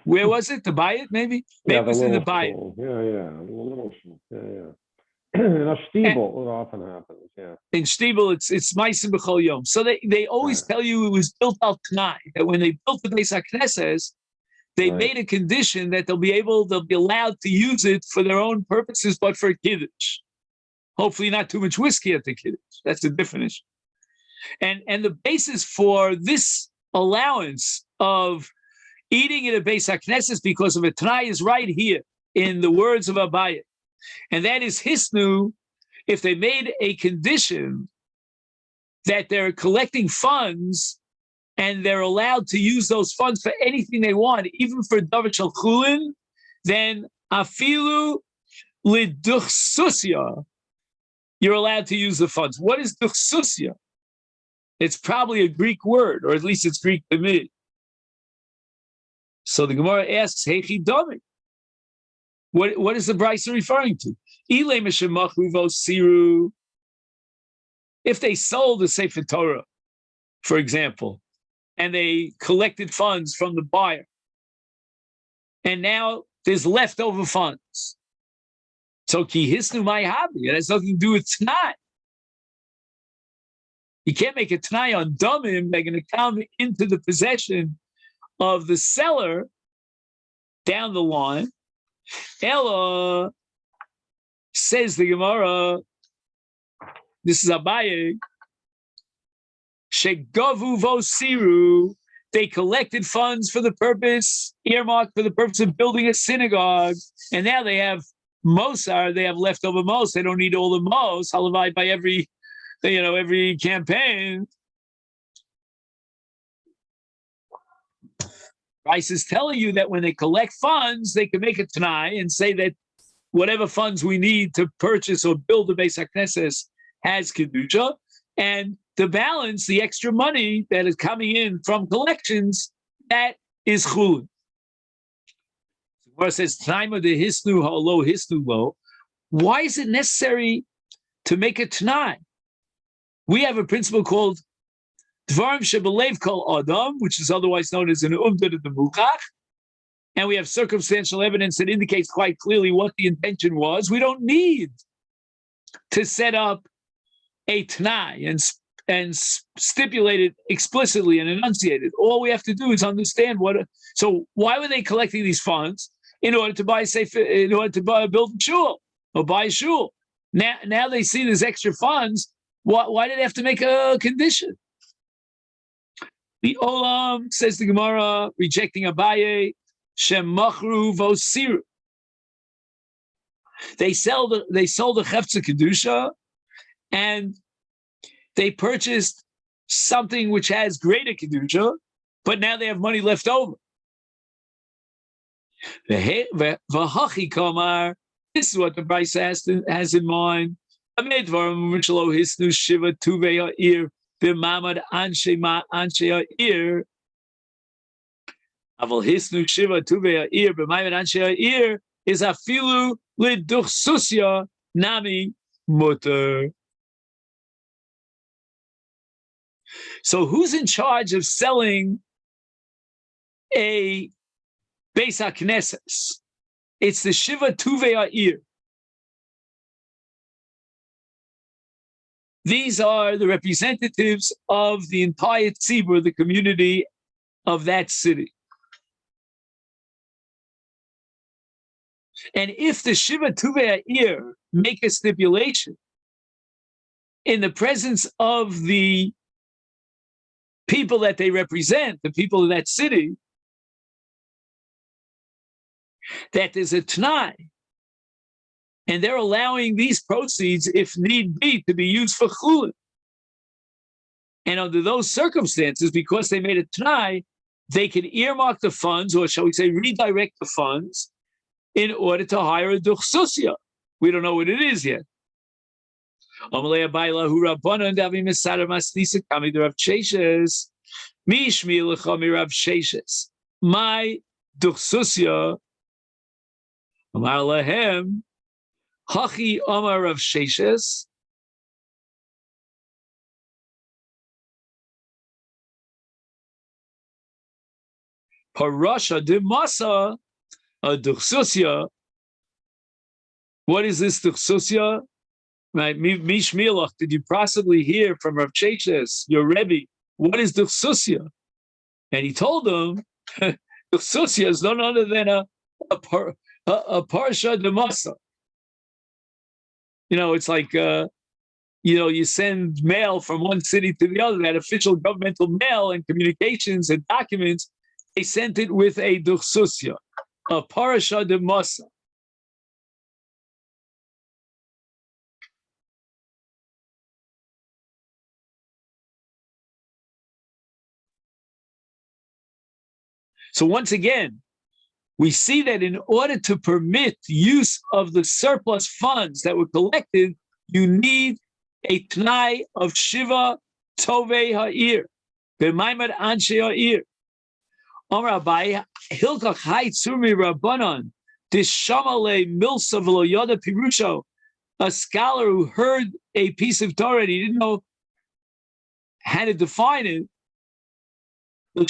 Where was it? The Bayit, maybe? Maybe it was in the Bayit. Yeah. In a Stiebel, it often happens, yeah. In Stiebel, it's Meisim B'chol Yom. So they always tell you it was built al Tanai, that when they built the Beis HaKnesses, they made a condition that they'll be allowed to use it for their own purposes, but for Kiddush. Hopefully not too much whiskey at the Kiddush. That's a different issue. And the basis for this allowance of eating in a Beis HaKnesses because of a Tanai is right here in the words of Abaye. And that is Hisnu, if they made a condition that they're collecting funds and they're allowed to use those funds for anything they want, even for Davar Shel Chulin, then afilu liduchsusya, you're allowed to use the funds. What is duchsusya? It's probably a Greek word, or at least it's Greek to me. So the Gemara asks, Heichi Domi. What is the Brisa referring to? If they sold the Sefer Torah, for example, and they collected funds from the buyer, and now there's leftover funds. So ki hisnu my hobby. It has nothing to do with tonight. You can't make a t'nai on domim. They're going to come into the possession of the seller down the line. Ella, says the Gemara, this is Abaye, Shegavu vosiru, they collected funds for the purpose, earmarked for the purpose of building a synagogue, and now they have Mosar, they have leftover Mos, they don't need all the Mos, halavai by every campaign. Rice is telling you that when they collect funds, they can make a t'nai and say that whatever funds we need to purchase or build the Beis HaKnesses has Kedusha, and the balance, the extra money that is coming in from collections, that is Chulin. Where it says, T'naima de hisnu ha'lo hisnu lo. Why is it necessary to make a t'nai? We have a principle called Dvarim shebelev kol adam, which is otherwise known as an umdad de mukach, and we have circumstantial evidence that indicates quite clearly what the intention was. We don't need to set up a t'nai and stipulate it explicitly and enunciate it. All we have to do is understand what. So why were they collecting these funds? In order to buy build a shul or buy a shul. Now they see there's extra funds. Why did they have to make a condition? The Olam, says the Gemara, rejecting Abaye, Shem machru vosiru. They sold the Chefza Kedusha, and they purchased something which has greater Kedusha, but now they have money left over. V'hachi kamar, this is what the Bryce has in mind. Amedvarim Mishlo Hisnu Shiva Tuvei Ha'ir B'mamad Anshe Ha'ir. Aval Hisnu Shiva Tuvei Ha'ir B'mamad Anshe Ha'ir is afilu L'duchsusya Nami Mutter. So who's in charge of selling a Beis HaKnesses? It's the Shiva Tuvei Ha'ir. These are the representatives of the entire tzibur, the community of that city. And if the Shiva Tuvei Ha'ir make a stipulation in the presence of the people that they represent, the people of that city, that there's a t'nai, and they're allowing these proceeds, if need be, to be used for chulin. And under those circumstances, because they made a t'nai, they can earmark the funds, or shall we say, redirect the funds, in order to hire a duchsusya. We don't know what it is yet. My duchsusya, Amar lahem, Hachi Amar Rav Sheshes, Parasha de Masa, a duchsusya. What is this duchsusya? Right, Mishmilach, did you possibly hear from Rav Sheshes, your Rebbe, what is duchsusya? And he told them, duchsusya is none other than a parsha de Masa. It's like, you send mail from one city to the other, that official governmental mail and communications and documents, they sent it with a duchsusya, a parasha de Masa. So once again, we see that in order to permit use of the surplus funds that were collected, you need a t'nai of Shiva Tovei Ha'ir, B'maimad Anshe Ha'ir. Amar Abai, Hilkach Hai Tzurmi Rabbanon, Dishamale Milsa V'lo Yoda Pirusho, a scholar who heard a piece of Torah and he didn't know how to define it. He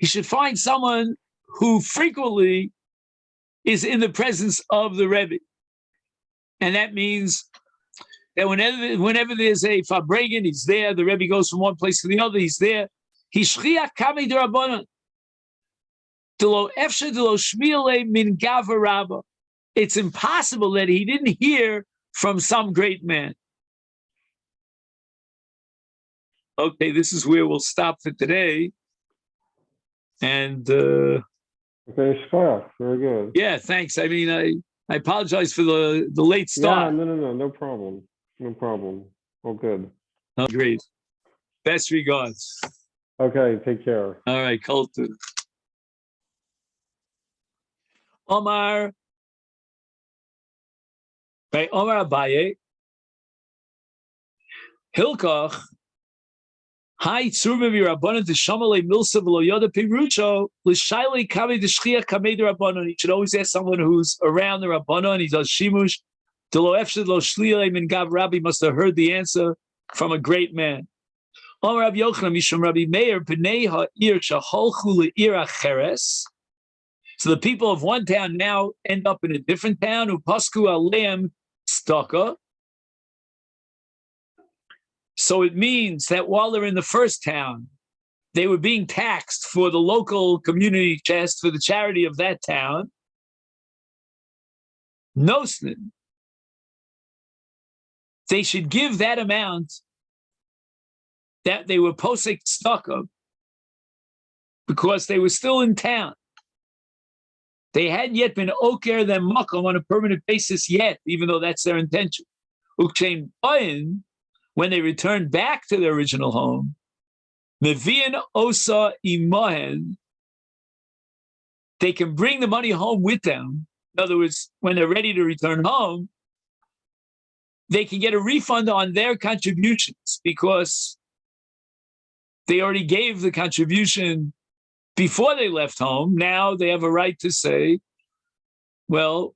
should find someone who frequently is in the presence of the Rebbe. And that means that whenever there's a Fabregan, he's there. The Rebbe goes from one place to the other, he's there. He's Shchiach Kamei D'Rabbanan. It's impossible that he didn't hear from some great man. Okay, this is where we'll stop for today. And okay, Shkoyach, very good. Yeah, thanks. I mean, I apologize for the late start. Yeah, no problem. No problem. All good. Oh, great. Best regards. Okay, take care. All right, Colton. Omar. Right, Omar Abaye. Hilkoch. Hi, Tzurmi Rabbanon to Shamale Milsa V'lo Yoda Pirucho L'Shaile Kaveh D'Shchiach Kamei D'Rabbanon. You should always ask someone who's around the Rabbanon. He does shimush. D'lo Efshad Lo Shliele Min Gav Rabbi must have heard the answer from a great man. Omar Rabbi Yochanan Mishum Rabbi Meir B'nei Ha'ir Shaholchu Le'ir Acheres. So the people of one town now end up in a different town. Upasku Aleim Staka. So it means that while they're in the first town, they were being taxed for the local community chest, for the charity of that town. Nosnin. They should give that amount that they were posek stuck of because they were still in town. They hadn't yet been oker them makom on a permanent basis yet, even though that's their intention. Ukshem bayin, when they return back to their original home, mevian osa imahen, they can bring the money home with them. In other words, when they're ready to return home, they can get a refund on their contributions because they already gave the contribution before they left home. Now they have a right to say, well,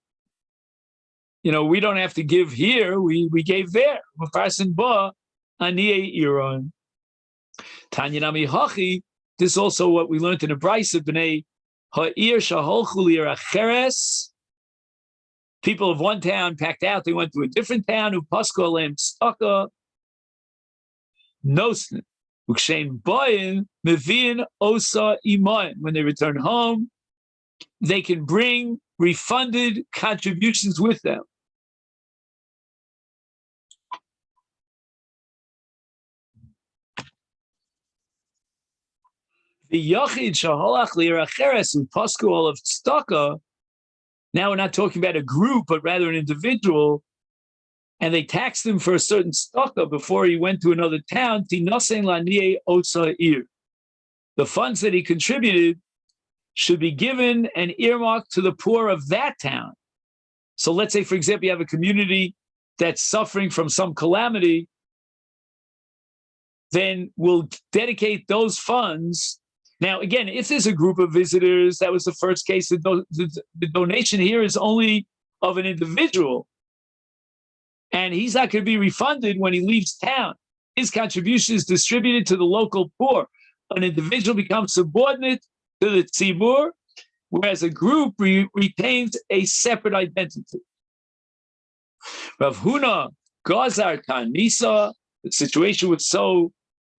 you know, we don't have to give here. We gave there. This is also what we learned in the Brisa B'nei Ha'ir Shaholchu L'ir Acheres. People of one town packed out. They went to a different town. Upasko Aleim Staka. Nosnin. Ukshein Bayin Mevin Osa Imayin. When they return home, they can bring refunded contributions with them. The Yachid Shaholach L'ir Acheres Upasko Olav Staka. Now we're not talking about a group, but rather an individual. And they taxed him for a certain staka before he went to another town. The funds that he contributed should be given and earmarked to the poor of that town. So let's say, for example, you have a community that's suffering from some calamity, then we'll dedicate those funds. Now, again, if there's a group of visitors, that was the first case. The donation here is only of an individual. And he's not going to be refunded when he leaves town. His contribution is distributed to the local poor. An individual becomes subordinate to the tzibur, whereas a group retains a separate identity. Rav Huna Gazar Tanisa, the situation was so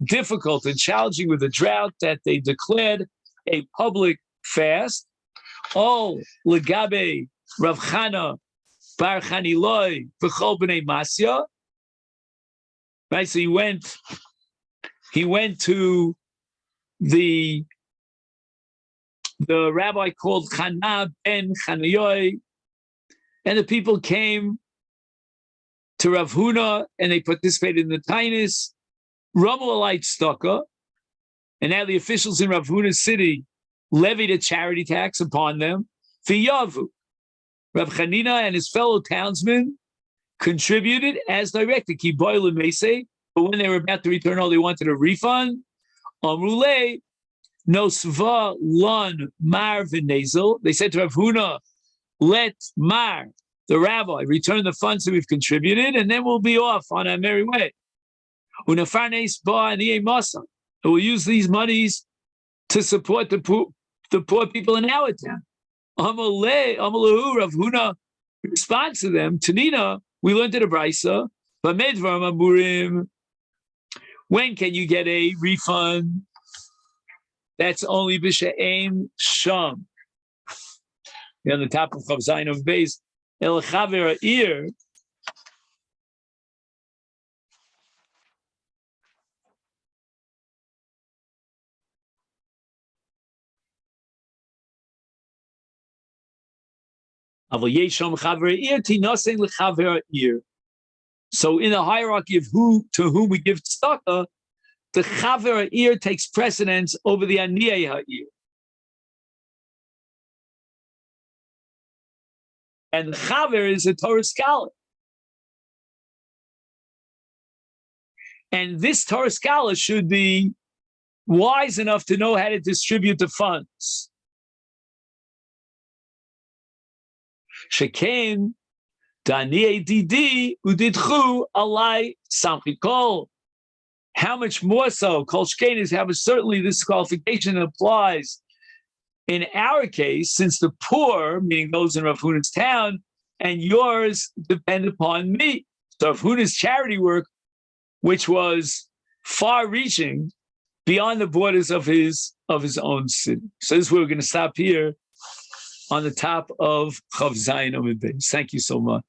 difficult and challenging with the drought that they declared a public fast. Oh, Legabe Rav Chana Bar Chaniloi V'chol B'nei Masya. Right, so he went to the rabbi called Chana ben Chaniloi, and the people came to Rav Huna and they participated in the Tainis. Ramalite Staka, and now the officials in Rav Huna's city levied a charity tax upon them. Fiyavu. Rav Chanina and his fellow townsmen contributed as directed. But when they were about to return all, they wanted a refund. Amrule nosva lon mar v'nezel. They said to Rav Huna, let Mar, the rabbi, return the funds that we've contributed, and then we'll be off on our merry way. Unafarnes ba and we'll use these monies to support the poor people in our town. Amalahu Rav Huna responds to them. Tanina, we learned in a brisa, When can you get a refund? That's only b'she'ein sham. On the top of Chav Zayin of Beis, El Chaver Ir. So in the hierarchy of to whom we give tzedakah, the chaver ha'ir takes precedence over the aniyeh ha'ir. And the chaver is a Torah scholar. And this Torah scholar should be wise enough to know how to distribute the funds. Shekain Daniye Didi Udidchu Alai Samchikol. How much more so? Kol Shekain is how certainly this qualification applies in our case, since the poor, meaning those in Rav Huna's town, and yours depend upon me. So Rav Huna's charity work, which was far-reaching beyond the borders of his own city. So this is where we're going to stop here on the top of Chav Zayin Amud Beis. Thank you so much.